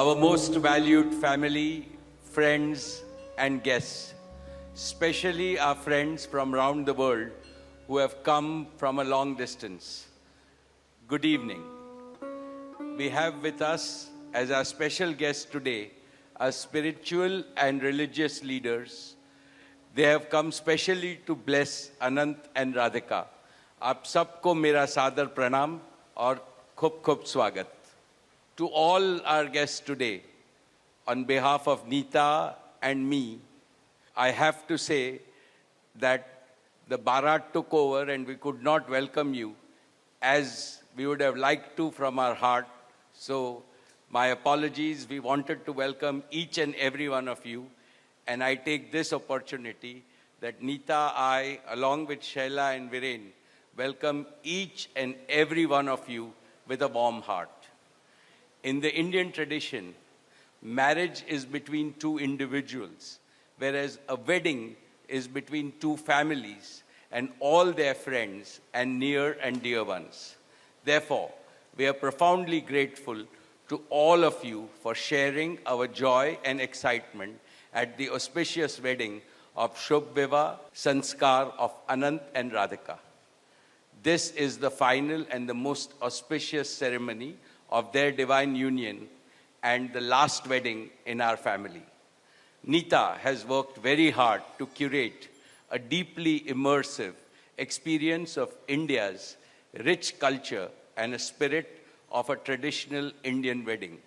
our most valued family, friends and guests, especially our friends from around the world who have come from a long distance. Good evening. We have with us as our special guests today our spiritual and religious leaders. They have come specially to bless Anant and Radhika. आप सबको मेरा सादर प्रणाम और खूब खूब स्वागत. To all our guests today, on behalf of Neeta and me, I have to say that the Bharat took over and we could not welcome you as we would have liked to from our heart. So my apologies. We wanted to welcome each and every one of you. And I take this opportunity that Neeta, I, along with Shaila and Viren, welcome each and every one of you with a warm heart. In the Indian tradition, marriage is between two individuals, whereas a wedding is between two families and all their friends and near and dear ones. Therefore, we are profoundly grateful to all of you for sharing our joy and excitement at the auspicious wedding of Shubh Vivah Sanskar of Anant and Radhika. This is the final and the most auspicious ceremony of their divine union and the last wedding in our family. Neeta has worked very hard to curate a deeply immersive experience of India's rich culture and a spirit of a traditional Indian wedding.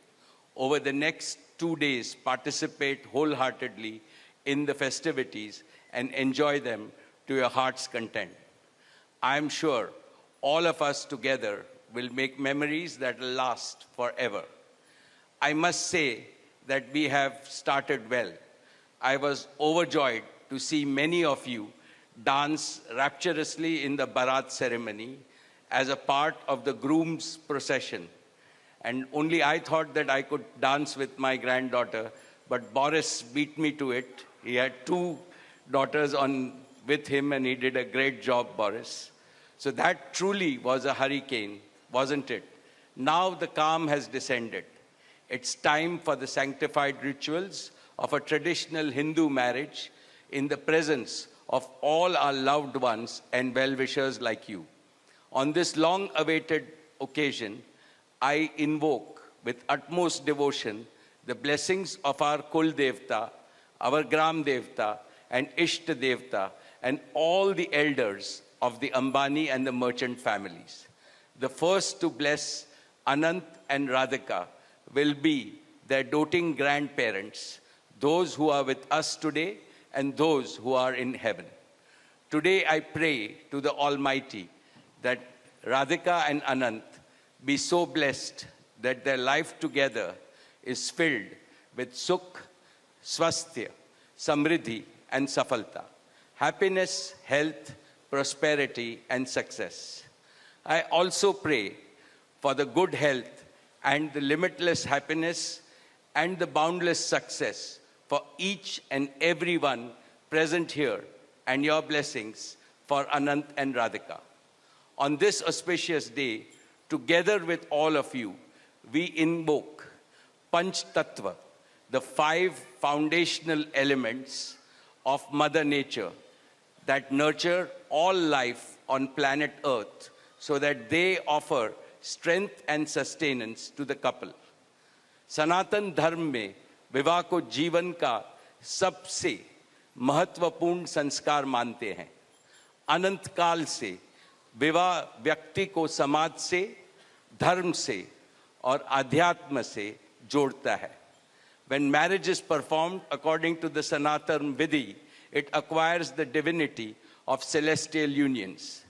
Over the next 2 days, participate wholeheartedly in the festivities and enjoy them to your heart's content. I am sure all of us together will make memories that will last forever. I must say that we have started well. I was overjoyed to see many of you dance rapturously in the Bharat ceremony as a part of the groom's procession. And only I thought that I could dance with my granddaughter, but Boris beat me to it. He had 2 daughters with him and he did a great job, Boris. So that truly was a hurricane, wasn't it? Now the calm has descended. It's time for the sanctified rituals of a traditional Hindu marriage in the presence of all our loved ones and well-wishers like you. On this long-awaited occasion, I invoke with utmost devotion the blessings of our Kul Devta, our Gram Devta, and Ishta Devta, and all the elders of the Ambani and the merchant families. The first to bless Anant and Radhika will be their doting grandparents, those who are with us today and those who are in heaven. Today I pray to the Almighty that Radhika and Anant be so blessed that their life together is filled with sukh, swasthya, samriddhi and safalta, happiness, health, prosperity and success. I also pray for the good health and the limitless happiness and the boundless success for each and every one present here and your blessings for Anant and Radhika. On this auspicious day, together with all of you, we invoke Panch Tattva, the 5 foundational elements of Mother Nature that nurture all life on planet Earth so that they offer strength and sustenance to the couple. सनातन धर्म में विवाह को जीवन का सबसे महत्वपूर्ण संस्कार मानते हैं. अनंत काल से विवाह व्यक्ति को समाज से, धर्म से और आध्यात्म से जोड़ता है. When marriage is performed according to the Sanatan Vidhi, it acquires the divinity of celestial unions.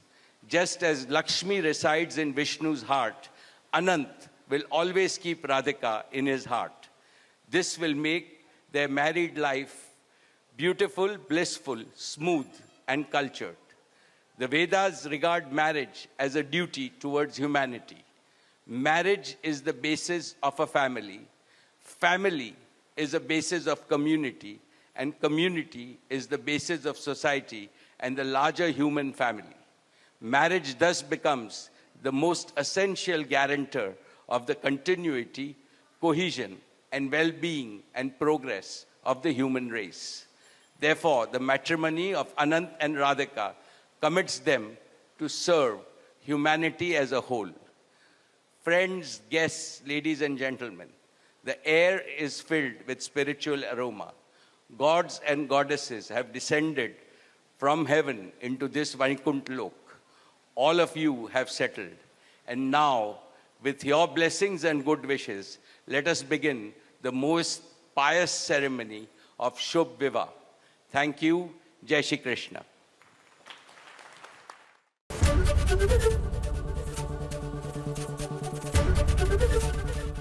Just as Lakshmi resides in Vishnu's heart, Anant will always keep Radhika in his heart. This will make their married life beautiful, blissful, smooth, and cultured. The Vedas regard marriage as a duty towards humanity. Marriage is the basis of a family. Family is the basis of community, and community is the basis of society and the larger human family. Marriage thus becomes the most essential guarantor of the continuity, cohesion, and well-being and progress of the human race. Therefore, the matrimony of Anant and Radhika commits them to serve humanity as a whole. Friends, guests, ladies and gentlemen, the air is filled with spiritual aroma. Gods and goddesses have descended from heaven into this Vaikuntha Lok. All of you have settled. And now, with your blessings and good wishes, let us begin the most pious ceremony of Shubh Vivah. Thank you. Jai Shri Krishna.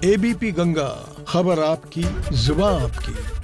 ABP Ganga, खबर आपकी, जुबान आपकी।